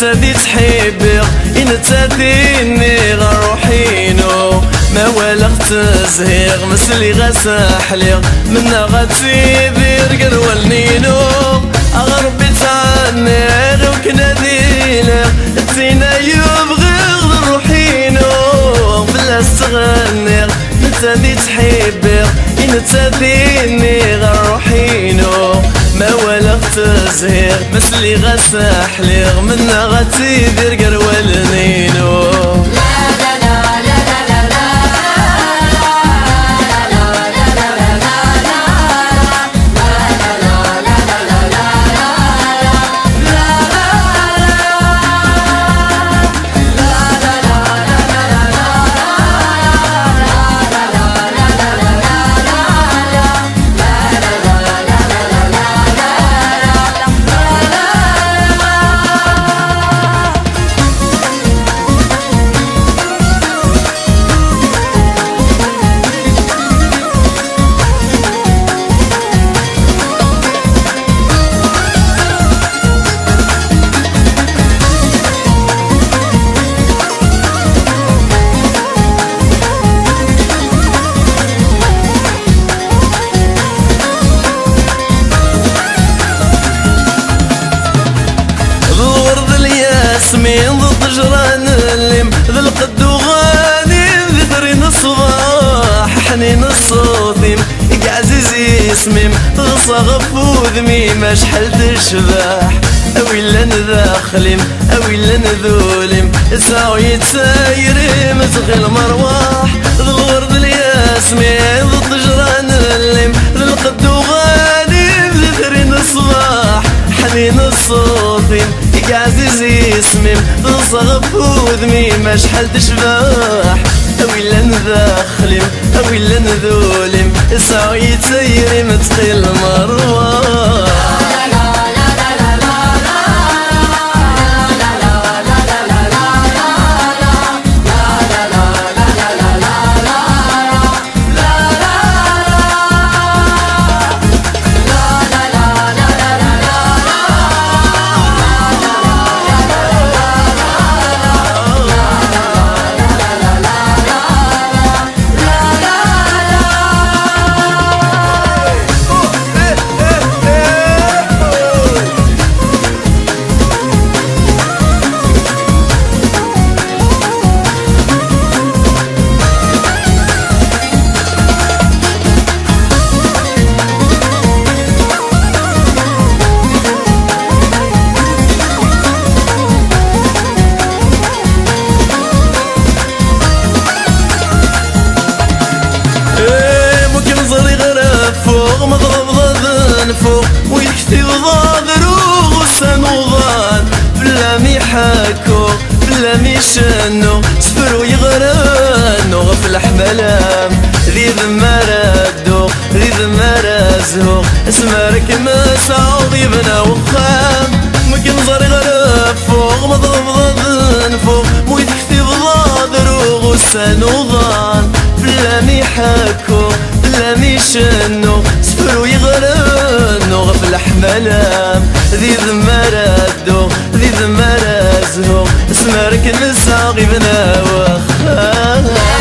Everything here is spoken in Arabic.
تادي تحبي انت ديني غروحينو ما والغ تزهيغ مسلي غساحليغ منا غتيبير قرولنينو اغربي تعنيغ وكناديليغ تينا يبغي روحينو بلا استغنيغ تادي تحبي انت ديني غروحينو ما والغ تزهيغ مسلي غساحليغ منا غتيبير قرولنينو ياسمين ضد جران الليم ذا القد وغاني ذكرين الصباح حنين الصوتيم عزيزي اسميم غصغف وذميم شحال تشباح اويلا نداخليم اويلا نذوليم ساو يتسايريم تغيل مرواح ذا الورد الياسمين ضد جران الليم ذا القد وغاني ذكرين الصباح حنين الصوتيم عزيزي اسميم تصغف وذميم شحال تشباح اويلا نداخليم اويلا نذوليم ساو يتسيريم تقيل المرواح فوق ويكتي وضاذرو وسانوضان بلا ميحاكو بلا ميشنو سفرو يغرانو غف الحملام ذي ذمارادو ذي ذمارازهو اسمارك مسعو ضيبنا وخام مكن زاري غراب فوق مضضضن فوق ويكتي وضاذرو وسانوضان بلا ميحاكو بلا ميشنو سفرو يغرانو غف الحملام ذي ذمارادو ذي ذمارازهو اسمارك مسعو ضيبنا وخام